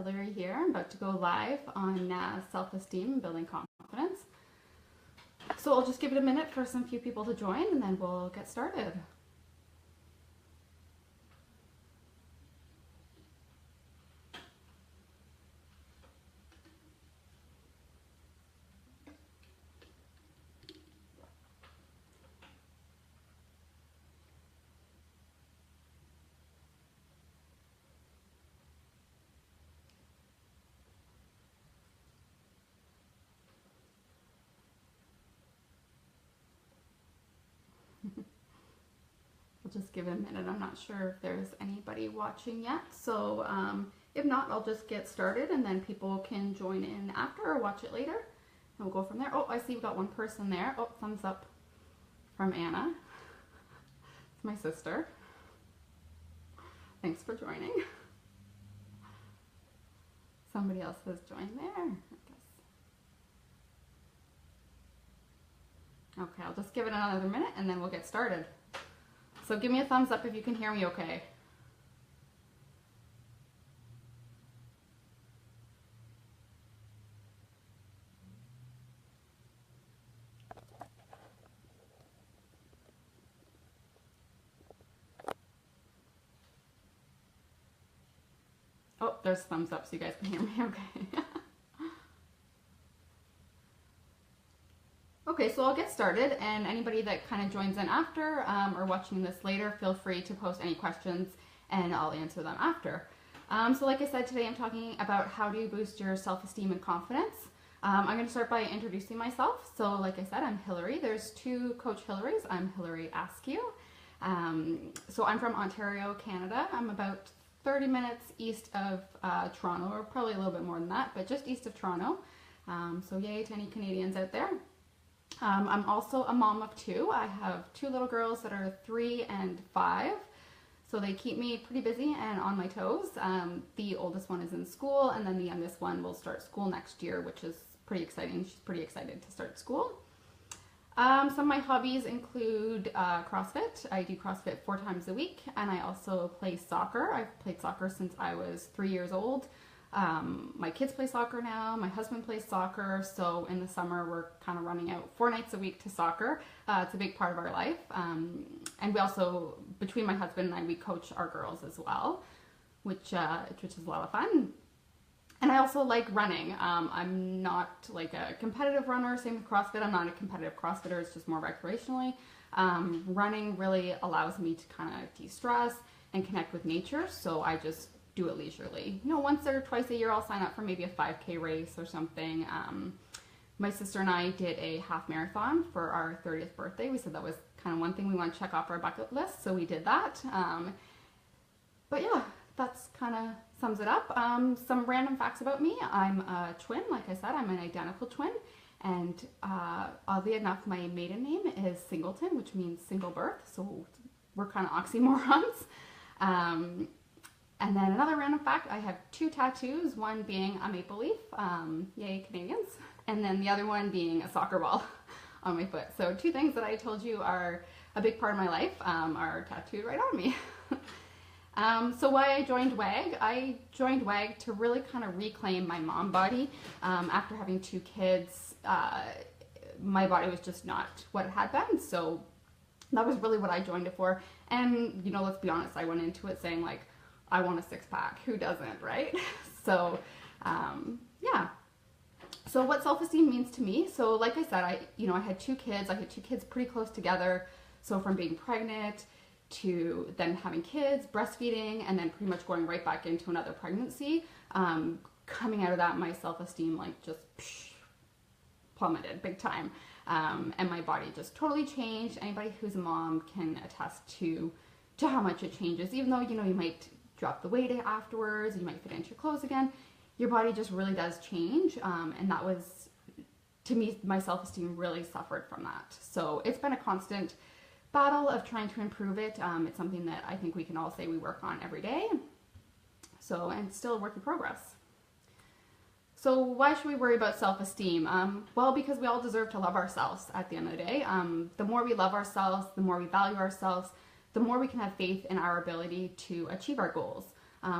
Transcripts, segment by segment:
Hilary here. I'm about to go live on self-esteem and building confidence. So I'll just give it a minute for some few people to join and then we'll get started. I'll just give it a minute. I'm not sure if there's anybody watching yet. So if not, I'll just get started and then people can join in after or watch it later. And we'll go from there. Oh, I see we've got one person there. Oh, thumbs up from Anna. It's my sister. Thanks for joining. Somebody else has joined there, I guess. Okay, I'll just give it another minute and then we'll get started. So give me a thumbs up if you can hear me okay. Oh, there's thumbs up so you guys can hear me okay. Okay, so I'll get started, and anybody that kind of joins in after or watching this later, feel free to post any questions and I'll answer them after. So like I said, today I'm talking about how do you boost your self-esteem and confidence. I'm going to start by introducing myself. So like I said, I'm Hilary. There's two Coach Hilarys. I'm Hilary Askew. So I'm from Ontario, Canada. I'm about 30 minutes east of Toronto, or probably a little bit more than that, but just east of Toronto. So yay to any Canadians out there. I'm also a mom of two. I have two little girls that are 3 and 5, so they keep me pretty busy and on my toes. The oldest one is in school, and then the youngest one will start school next year, which is pretty exciting. She's pretty excited to start school. Some of my hobbies include CrossFit. I do CrossFit 4 times a week, and I also play soccer. I've played soccer since I was 3 years old. My kids play soccer now, my husband plays soccer, so in the summer we're kind of running out 4 nights a week to soccer. It's a big part of our life, and we also, between my husband and I, we coach our girls as well, which is a lot of fun. And I also like running. I'm not like a competitive runner, same with CrossFit. I'm not a competitive CrossFitter, it's just more recreationally. Running really allows me to kind of de-stress and connect with nature, so I just do it leisurely. You know, once or twice a year I'll sign up for maybe a 5K race or something. My sister and I did a half marathon for our 30th birthday. We said that was kind of one thing we want to check off our bucket list, so we did that. But yeah, that's kind of sums it up. Some random facts about me. I'm a twin, like I said, I'm an identical twin. And oddly enough, my maiden name is Singleton, which means single birth, so we're kind of oxymorons. And then another random fact, I have 2 tattoos, one being a maple leaf, yay Canadians, and then the other one being a soccer ball on my foot. So 2 things that I told you are a big part of my life are tattooed right on me. So why I joined WAG? I joined WAG to really kind of reclaim my mom body. After having 2 kids, my body was just not what it had been, so that was really what I joined it for. And you know, let's be honest, I went into it saying like, I want a 6-pack. Who doesn't, right? So, yeah. So what self-esteem means to me. So like I said, I had 2 kids. I had 2 kids pretty close together. So from being pregnant to then having kids, breastfeeding, and then pretty much going right back into another pregnancy. Coming out of that, my self-esteem like just plummeted big time. And my body just totally changed. Anybody who's a mom can attest to how much it changes. Even though, you know, you might drop the weight afterwards, you might fit into your clothes again, your body just really does change, and that was, to me, my self-esteem really suffered from that. So it's been a constant battle of trying to improve it. It's something that I think we can all say we work on every day, so, and still a work in progress. So why should we worry about self-esteem? Well, because we all deserve to love ourselves at the end of the day. The more we love ourselves, the more we value ourselves, the more we can have faith in our ability to achieve our goals.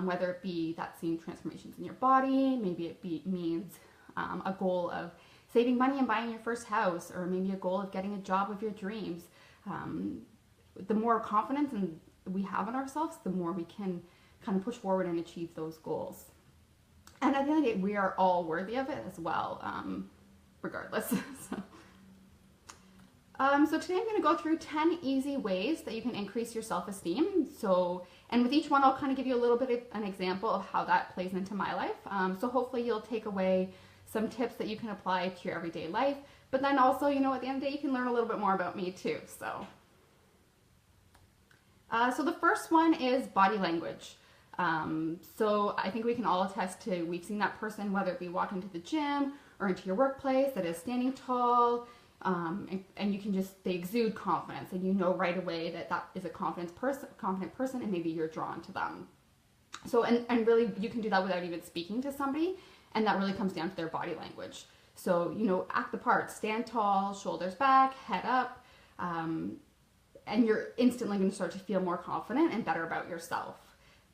whether it be that seeing transformations in your body, maybe means a goal of saving money and buying your first house, or maybe a goal of getting a job of your dreams. The more confidence we have in ourselves, the more we can kind of push forward and achieve those goals. And at the end of the day, we are all worthy of it as well, regardless. So today I'm going to go through 10 easy ways that you can increase your self-esteem. And with each one, I'll kind of give you a little bit of an example of how that plays into my life. So hopefully you'll take away some tips that you can apply to your everyday life. But then also, at the end of the day, you can learn a little bit more about me too. So the first one is body language. So I think we can all attest to, we've seen that person, whether it be walking to the gym or into your workplace, that is standing tall, and you can they exude confidence, and you know right away that is a confident person, and maybe you're drawn to them. So, and really you can do that without even speaking to somebody, and that really comes down to their body language. So, act the part, stand tall, shoulders back, head up, and you're instantly going to start to feel more confident and better about yourself.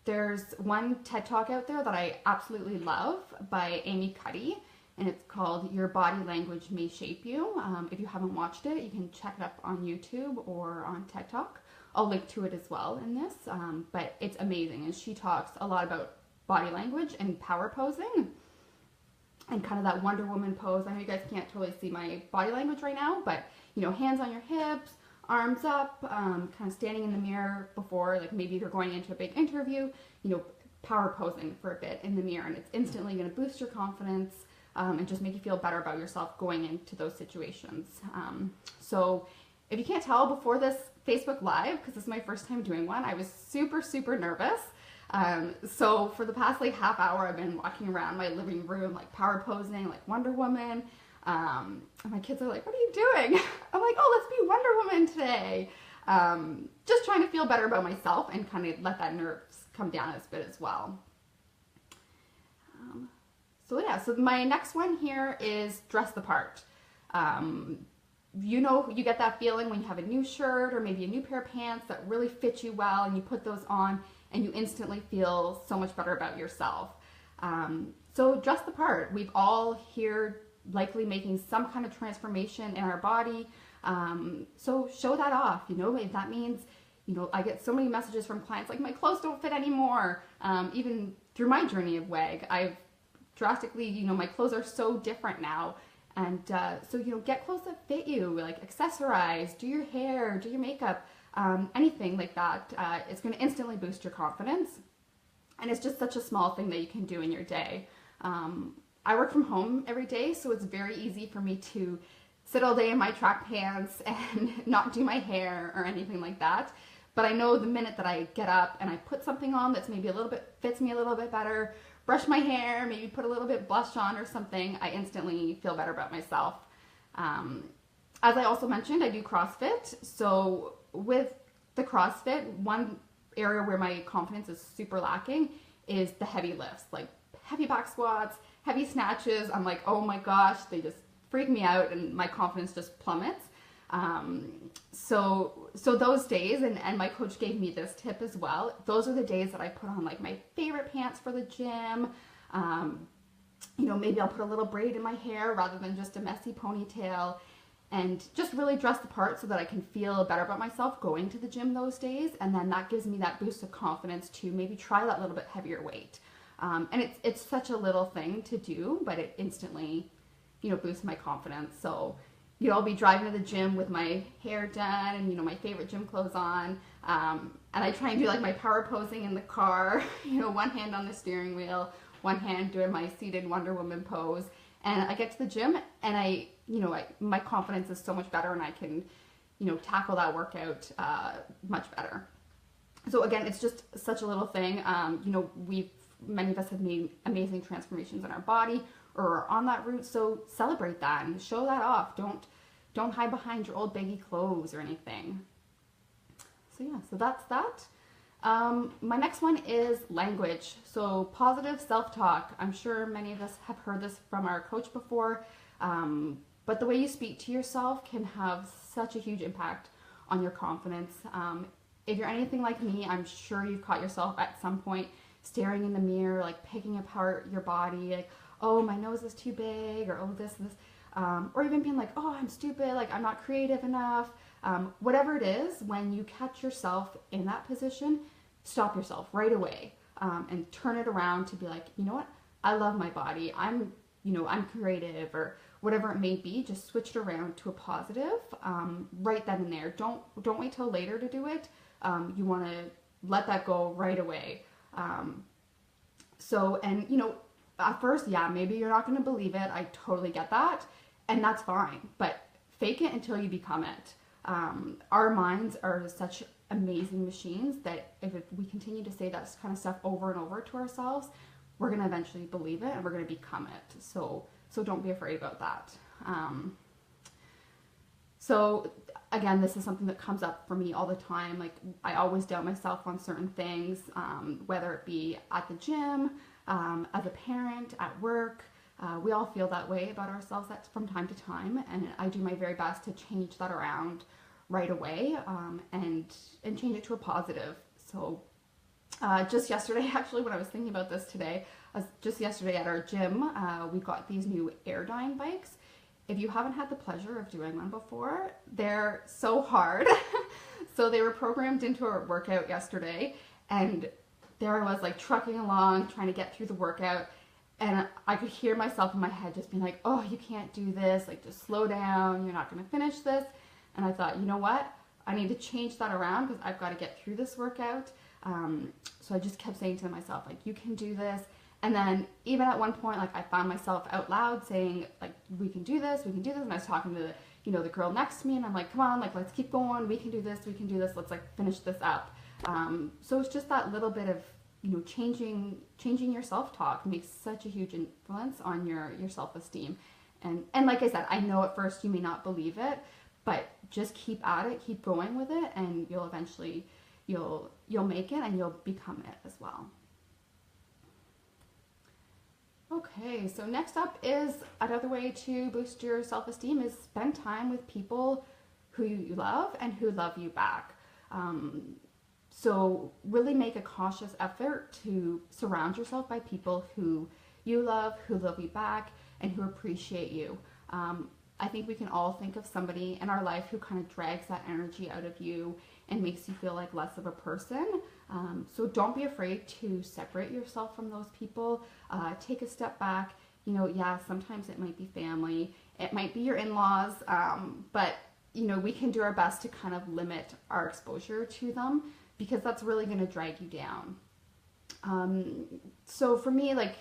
There's one TED Talk out there that I absolutely love by Amy Cuddy, and it's called Your Body Language May Shape You. If you haven't watched it, you can check it up on YouTube or on TED Talk. I'll link to it as well in this, but it's amazing, and she talks a lot about body language and power posing and kind of that Wonder Woman pose. I know you guys can't totally see my body language right now, but hands on your hips, arms up, kind of standing in the mirror before, like maybe you're going into a big interview, power posing for a bit in the mirror, and it's instantly going to boost your confidence and just make you feel better about yourself going into those situations. So if you can't tell, before this Facebook Live, because this is my first time doing one, I was super, super nervous. So for the past half hour, I've been walking around my living room, power posing like Wonder Woman. And my kids are like, "What are you doing?" I'm like, "Oh, let's be Wonder Woman today." Just trying to feel better about myself and kind of let that nerves come down a bit as well. So my next one here is dress the part. You get that feeling when you have a new shirt or maybe a new pair of pants that really fit you well, and you put those on and you instantly feel so much better about yourself. So dress the part. We've all here likely making some kind of transformation in our body. So show that off, if that means, I get so many messages from clients like, my clothes don't fit anymore. Even through my journey of WEG, I've drastically, my clothes are so different now. And so, get clothes that fit you, accessorize, do your hair, do your makeup, anything like that. It's going to instantly boost your confidence. And it's just such a small thing that you can do in your day. I work from home every day, so it's very easy for me to sit all day in my track pants and not do my hair or anything like that. But I know the minute that I get up and I put something on that's maybe fits me a little bit better, brush my hair, maybe put a little bit blush on or something, I instantly feel better about myself. As I also mentioned, I do CrossFit. So with the CrossFit, one area where my confidence is super lacking is the heavy lifts, like heavy back squats, heavy snatches. I'm like, oh my gosh, they just freak me out and my confidence just plummets. So those days, and my coach gave me this tip as well, those are the days that I put on my favorite pants for the gym. Maybe I'll put a little braid in my hair rather than just a messy ponytail, and just really dress the part so that I can feel better about myself going to the gym those days. And then that gives me that boost of confidence to maybe try that little bit heavier weight. And it's such a little thing to do, but it instantly, boosts my confidence. So, I'll be driving to the gym with my hair done and, my favorite gym clothes on. And I try and do my power posing in the car, one hand on the steering wheel, one hand doing my seated Wonder Woman pose. And I get to the gym and my confidence is so much better, and I can, tackle that workout much better. So again, it's just such a little thing. Many of us have made amazing transformations in our body or are on that route. So celebrate that and show that off. Don't hide behind your old baggy clothes or anything. So yeah, so that's that. My next one is language. So positive self-talk. I'm sure many of us have heard this from our coach before, but the way you speak to yourself can have such a huge impact on your confidence. If you're anything like me, I'm sure you've caught yourself at some point staring in the mirror, like picking apart your body, like, oh, my nose is too big, or oh, this, or even being like, oh, I'm stupid, like I'm not creative enough. Whatever it is, when you catch yourself in that position, stop yourself right away, and turn it around to be like, you know what, I love my body. I'm creative, or whatever it may be. Just switch it around to a positive, right then and there. Don't wait till later to do it. You want to let that go right away. And at first, yeah, maybe you're not going to believe it. I totally get that. And that's fine. But fake it until you become it. Our minds are such amazing machines that if we continue to say that kind of stuff over and over to ourselves, we're going to eventually believe it and we're going to become it. So don't be afraid about that. So again, this is something that comes up for me all the time. Like, I always doubt myself on certain things, whether it be at the gym, as a parent, at work. We all feel that way about ourselves from time to time, and I do my very best to change that around right away, and change it to a positive. So just yesterday, actually, when I was thinking about this today, just yesterday at our gym, we got these new Airdyne bikes. If you haven't had the pleasure of doing one before, they're so hard. So they were programmed into our workout yesterday, and there I was, like, trucking along, trying to get through the workout, and I could hear myself in my head just being like, oh, you can't do this, like, just slow down, you're not going to finish this. And I thought, you know what, I need to change that around because I've got to get through this workout. So I just kept saying to myself, like, you can do this. And then even at one point, like, I found myself out loud saying, like, we can do this, we can do this. And I was talking to the girl next to me, and I'm like, come on, like, let's keep going, we can do this, let's, like, finish this up. So it's just that little bit of, changing your self-talk makes such a huge influence on your self-esteem. And like I said, I know at first you may not believe it, but just keep at it, keep going with it, and you'll eventually, you'll make it, and you'll become it as well. Okay, so next up is another way to boost your self-esteem is spend time with people who you love and who love you back. So really make a conscious effort to surround yourself by people who you love you back, and who appreciate you. I think we can all think of somebody in our life who kind of drags that energy out of you and makes you feel like less of a person. So don't be afraid to separate yourself from those people. Take a step back. Yeah, sometimes it might be family, it might be your in-laws, but we can do our best to kind of limit our exposure to them, because that's really going to drag you down. So for me, like,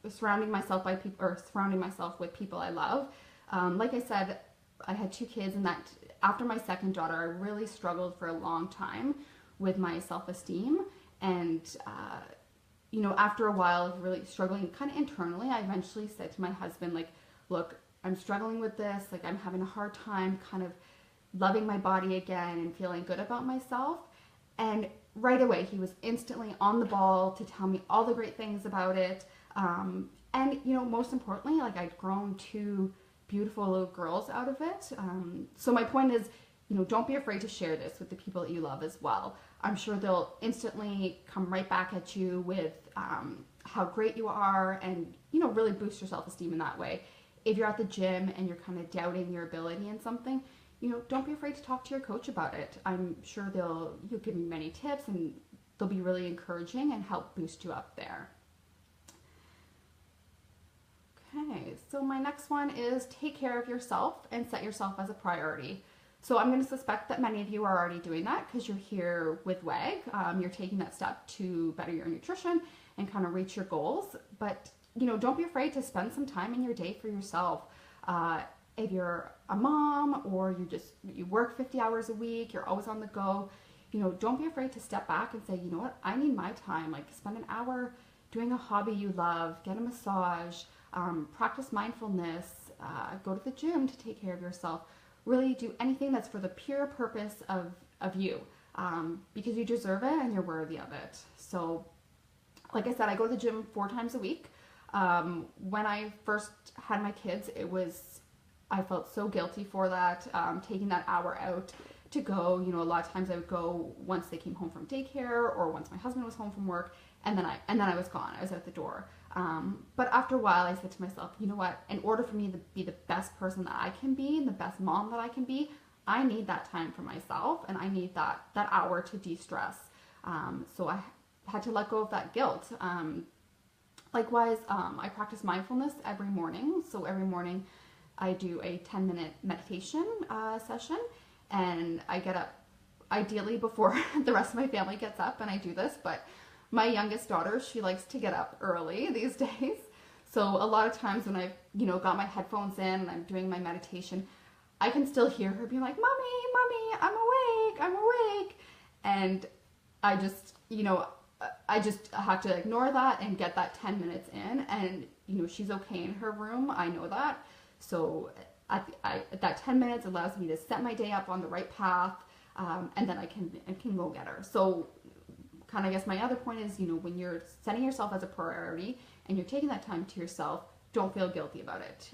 surrounding myself with people I love. Like I said, I had 2 kids, and that after my second daughter, I really struggled for a long time with my self-esteem. And, after a while of really struggling kind of internally, I eventually said to my husband, like, look, I'm struggling with this. Like, I'm having a hard time kind of loving my body again and feeling good about myself. And right away, he was instantly on the ball to tell me all the great things about it. And, most importantly, like, I'd grown 2 beautiful little girls out of it. So my point is, don't be afraid to share this with the people that you love as well. I'm sure they'll instantly come right back at you with how great you are, and, really boost your self-esteem in that way. If you're at the gym and you're kind of doubting your ability in something, don't be afraid to talk to your coach about it. I'm sure you'll give you many tips, and they'll be really encouraging and help boost you up there. Okay, so my next one is take care of yourself and set yourself as a priority. So I'm going to suspect that many of you are already doing that because you're here with WAG. You're taking that step to better your nutrition and kind of reach your goals. But, don't be afraid to spend some time in your day for yourself. If you're a mom, or you work 50 hours a week, you're always on the go, don't be afraid to step back and say, you know what, I need my time. Like, spend an hour doing a hobby you love, get a massage, practice mindfulness, go to the gym to take care of yourself. Really do anything that's for the pure purpose of you, because you deserve it and you're worthy of it. So, like I said, I go to the gym 4 times a week. When I first had my kids, I felt so guilty for that, taking that hour out to go. You know, a lot of times I would go once they came home from daycare or once my husband was home from work, and then I was gone. I was out the door. But after a while, I said to myself, you know what? In order for me to be the best person that I can be and the best mom that I can be, I need that time for myself, and I need that hour to de-stress. So I had to let go of that guilt. Likewise, I practice mindfulness every morning. So every morning I do a 10-minute meditation session, and I get up ideally before the rest of my family gets up, and I do this. But my youngest daughter, she likes to get up early these days. So a lot of times when I've, got my headphones in and I'm doing my meditation, I can still hear her being like, Mommy, I'm awake. And I just have to ignore that and get that 10 minutes in. And, she's okay in her room. I know that. So that 10 minutes allows me to set my day up on the right path. And then I can go get her. So kind of, I guess my other point is, when you're setting yourself as a priority and you're taking that time to yourself, don't feel guilty about it.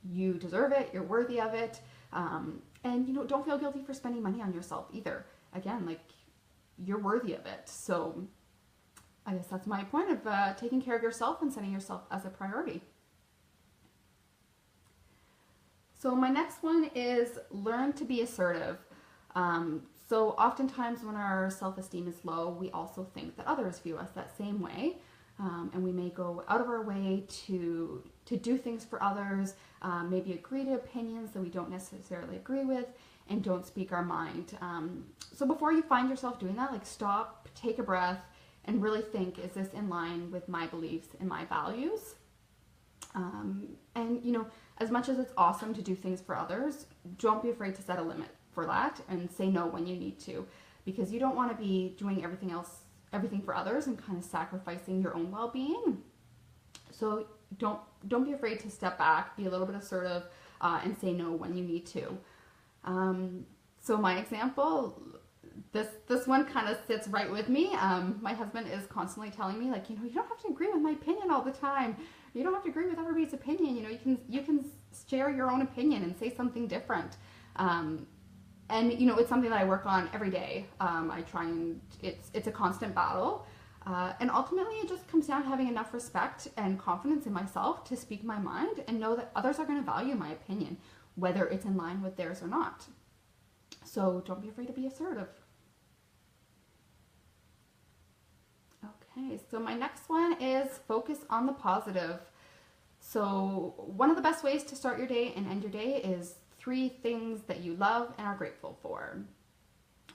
You deserve it. You're worthy of it. And, don't feel guilty for spending money on yourself either. Again, you're worthy of it. So I guess that's my point of taking care of yourself and setting yourself as a priority. So my next one is learn to be assertive. So oftentimes when our self-esteem is low, we also think that others view us that same way. And we may go out of our way to do things for others, maybe agree to opinions that we don't necessarily agree with, and don't speak our mind. So before you find yourself doing that, stop, take a breath, and really think, is this in line with my beliefs and my values? And, as much as it's awesome to do things for others, don't be afraid to set a limit for that and say no when you need to, because you don't want to be doing everything for others and kind of sacrificing your own well-being. So don't be afraid to step back, be a little bit assertive, and say no when you need to. So my example, this one kind of sits right with me. My husband is constantly telling me, you don't have to agree with my opinion all the time. You don't have to agree with everybody's opinion. You can share your own opinion and say something different. And it's something that I work on every day. I try and it's a constant battle. And ultimately it just comes down to having enough respect and confidence in myself to speak my mind and know that others are going to value my opinion, whether it's in line with theirs or not. So don't be afraid to be assertive. Okay, so my next one is focus on the positive. So one of the best ways to start your day and end your day is 3 things that you love and are grateful for.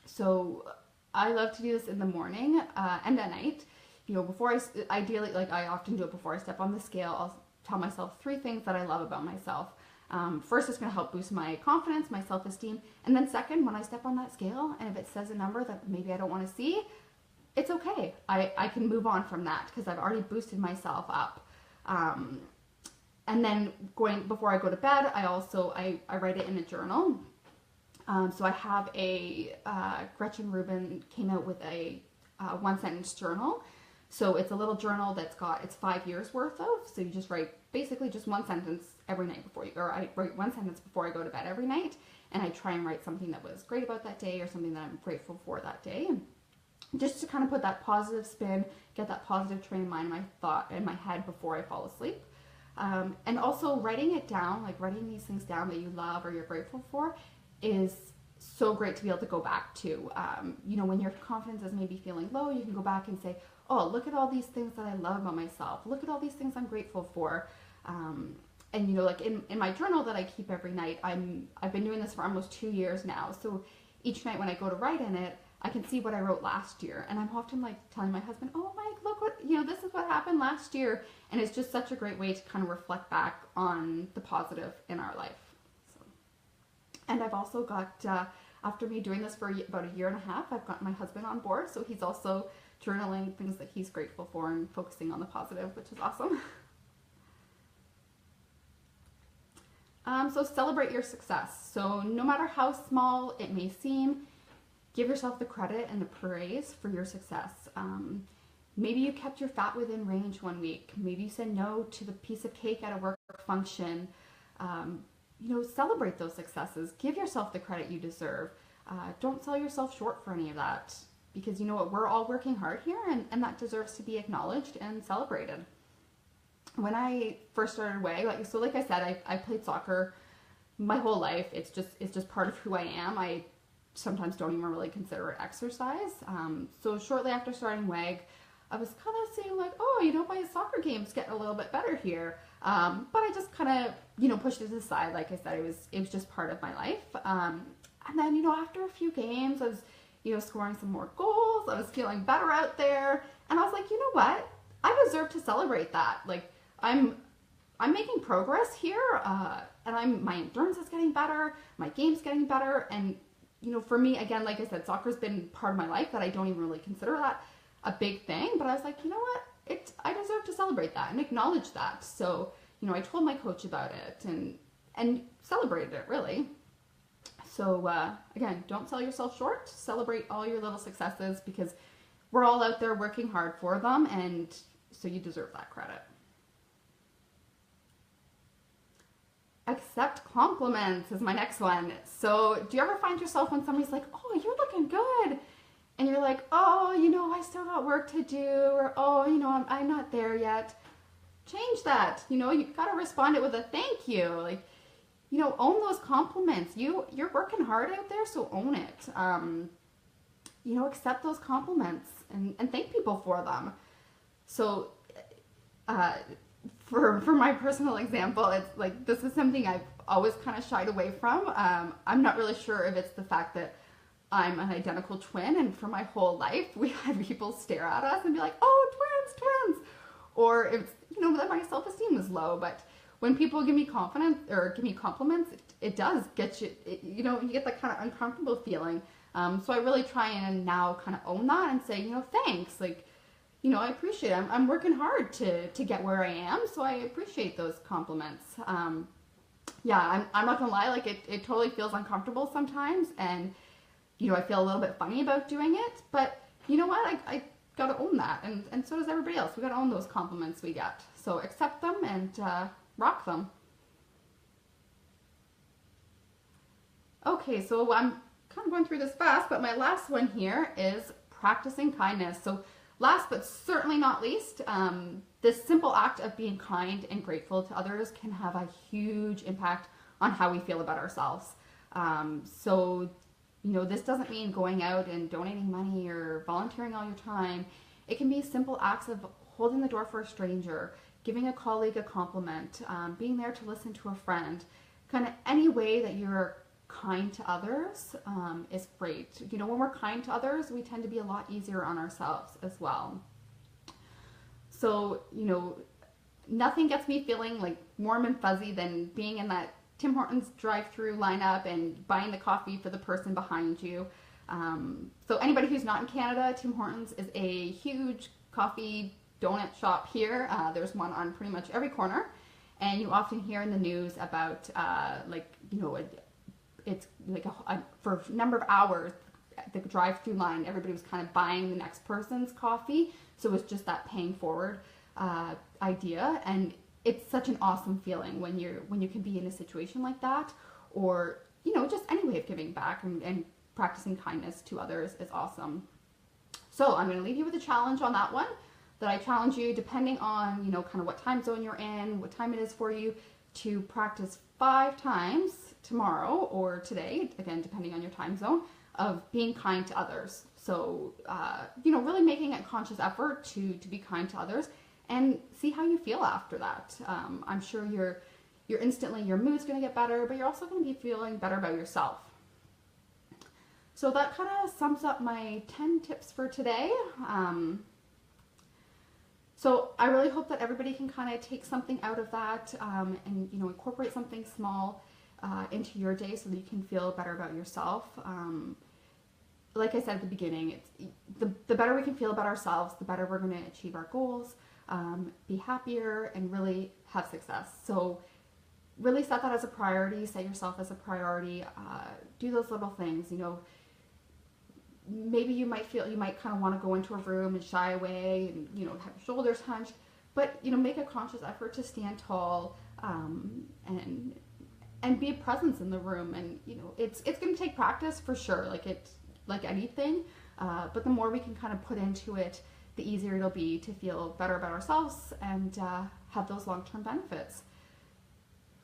So I love to do this in the morning and at night. Before I often do it before I step on the scale. I'll tell myself 3 things that I love about myself. First, it's going to help boost my confidence, my self-esteem. And then second, when I step on that scale and if it says a number that maybe I don't want to see, it's okay. I can move on from that because I've already boosted myself up. And then before I go to bed, I write it in a journal. So I have Gretchen Rubin came out with a 1-sentence journal. So it's a little journal it's 5 years worth of. So you just write basically just 1 sentence every night I write 1 sentence before I go to bed every night. And I try and write something that was great about that day or something that I'm grateful for that day. And just to kind of put that positive spin, get that positive train of mind in my head before I fall asleep. And also writing it down, writing these things down that you love or you're grateful for is so great to be able to go back to. When your confidence is maybe feeling low, you can go back and say, oh, look at all these things that I love about myself. Look at all these things I'm grateful for. And in my journal that I keep every night, I've been doing this for almost 2 years now. So each night when I go to write in it, I can see what I wrote last year. And I'm often telling my husband, oh, Mike, look what, this is what happened last year. And it's just such a great way to kind of reflect back on the positive in our life. And I've also got, after me doing this for about 1.5 years, I've got my husband on board. So he's also journaling things that he's grateful for and focusing on the positive, which is awesome. So celebrate your success. So no matter how small it may seem, give yourself the credit and the praise for your success. Maybe you kept your fat within range one week. Maybe you said no to the piece of cake at a work function. Celebrate those successes. Give yourself the credit you deserve. Don't sell yourself short for any of that, because you know what, we're all working hard here, and that deserves to be acknowledged and celebrated. When I first started WAG, like I said, I played soccer my whole life. It's just part of who I am. I sometimes don't even really consider it exercise. So shortly after starting WAG, I was kind of saying like, oh, you know, my soccer game's getting a little bit better here. But I just kind of, you know, pushed it aside. Like I said, it was just part of my life. And then, you know, after a few games, I was, you know, scoring some more goals. I was feeling better out there. And I was like, you know what? I deserve to celebrate that. Like, I'm making progress here, and my endurance is getting better, my game's getting better, and you know, for me, again, like I said, soccer's been part of my life that I don't even really consider that a big thing, but I was like, you know what, I deserve to celebrate that and acknowledge that. So, you know, I told my coach about it and celebrated it, really. So again, don't sell yourself short, celebrate all your little successes, because we're all out there working hard for them, and so you deserve that credit. Accept compliments is my next one. So do you ever find yourself when somebody's like, oh, you're looking good, and you're like, oh, you know, I still got work to do, or oh, you know, I'm not there yet? Change that. You know, you've got to respond it with a thank you. Like, you know, own those compliments. You're working hard out there, so own it. You know, accept those compliments and thank people for them. So for my personal example, it's like, this is something I've always kind of shied away from. I'm not really sure if it's the fact that I'm an identical twin, and for my whole life we had people stare at us and be like, oh, twins, or if it's, you know, that my self-esteem was low. But when people give me confidence or give me compliments, it does get you, you know, you get that kind of uncomfortable feeling. So I really try and now kind of own that and say, you know, thanks, like, you know, I appreciate it. I'm working hard to get where I am, so I appreciate those compliments. Yeah, I'm not gonna lie, like it totally feels uncomfortable sometimes, and you know, I feel a little bit funny about doing it, but you know what, I gotta own that, and so does everybody else. We gotta own those compliments we get. So accept them and rock them. Okay, so I'm kind of going through this fast, but my last one here is practicing kindness. So last but certainly not least, this simple act of being kind and grateful to others can have a huge impact on how we feel about ourselves. So, you know, this doesn't mean going out and donating money or volunteering all your time. It can be simple acts of holding the door for a stranger, giving a colleague a compliment, being there to listen to a friend. Kind of any way that you're kind to others is great. You know, when we're kind to others, we tend to be a lot easier on ourselves as well. So, you know, nothing gets me feeling like warm and fuzzy than being in that Tim Hortons drive-through lineup and buying the coffee for the person behind you. So anybody who's not in Canada, Tim Hortons is a huge coffee donut shop here. There's one on pretty much every corner, and you often hear in the news about like, you know, it's like for a number of hours, the drive-through line, everybody was kind of buying the next person's coffee. So it was just that paying forward idea, and it's such an awesome feeling when you can be in a situation like that, or you know, just any way of giving back and practicing kindness to others is awesome. So I'm going to leave you with a challenge on that one. That I challenge you, depending on, you know, kind of what time zone you're in, what time it is for you, to practice 5 times tomorrow or today, again, depending on your time zone, of being kind to others. So, you know, really making a conscious effort to be kind to others, and see how you feel after that. I'm sure you're instantly, your mood's going to get better, but you're also going to be feeling better about yourself. So that kind of sums up my 10 tips for today. So I really hope that everybody can kind of take something out of that, and, you know, incorporate something small into your day so that you can feel better about yourself. Like I said at the beginning, it's the better we can feel about ourselves, the better we're going to achieve our goals, be happier, and really have success. So really set that as a priority, set yourself as a priority, do those little things. You know, maybe you might kind of want to go into a room and shy away and, you know, have your shoulders hunched, but, you know, make a conscious effort to stand tall, and and be a presence in the room. And you know, it's going to take practice for sure, like anything, but the more we can kind of put into it, the easier it'll be to feel better about ourselves and have those long-term benefits.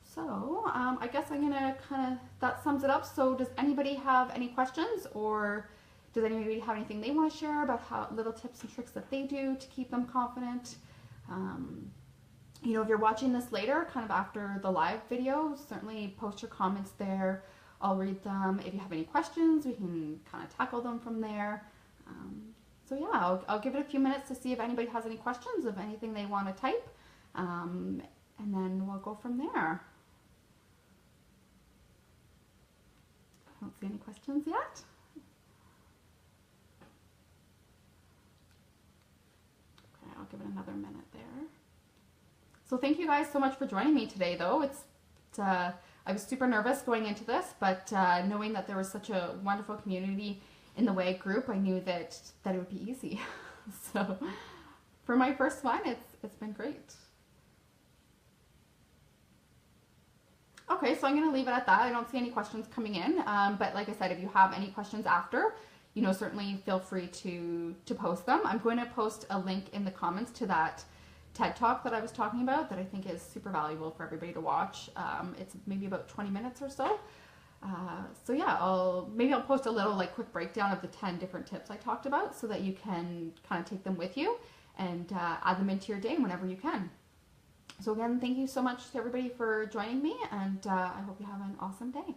So I guess I'm gonna that sums it up. So does anybody have any questions, or does anybody have anything they want to share about how little tips and tricks that they do to keep them confident? You know, if you're watching this later, kind of after the live video, certainly post your comments there. I'll read them. If you have any questions, we can kind of tackle them from there. So yeah, I'll give it a few minutes to see if anybody has any questions of anything they want to type, and then we'll go from there. I don't see any questions yet. Okay, I'll give it another minute there. So thank you guys so much for joining me today, though. I was super nervous going into this, but knowing that there was such a wonderful community in the WAG group, I knew that it would be easy. So for my first one, it's been great. Okay, so I'm going to leave it at that. I don't see any questions coming in, but like I said, if you have any questions after, you know, certainly feel free to post them. I'm going to post a link in the comments to that TED Talk that I was talking about that I think is super valuable for everybody to watch. It's maybe about 20 minutes or so. So yeah, maybe I'll post a little like quick breakdown of the 10 different tips I talked about so that you can kind of take them with you and add them into your day whenever you can. So again, thank you so much to everybody for joining me, and I hope you have an awesome day.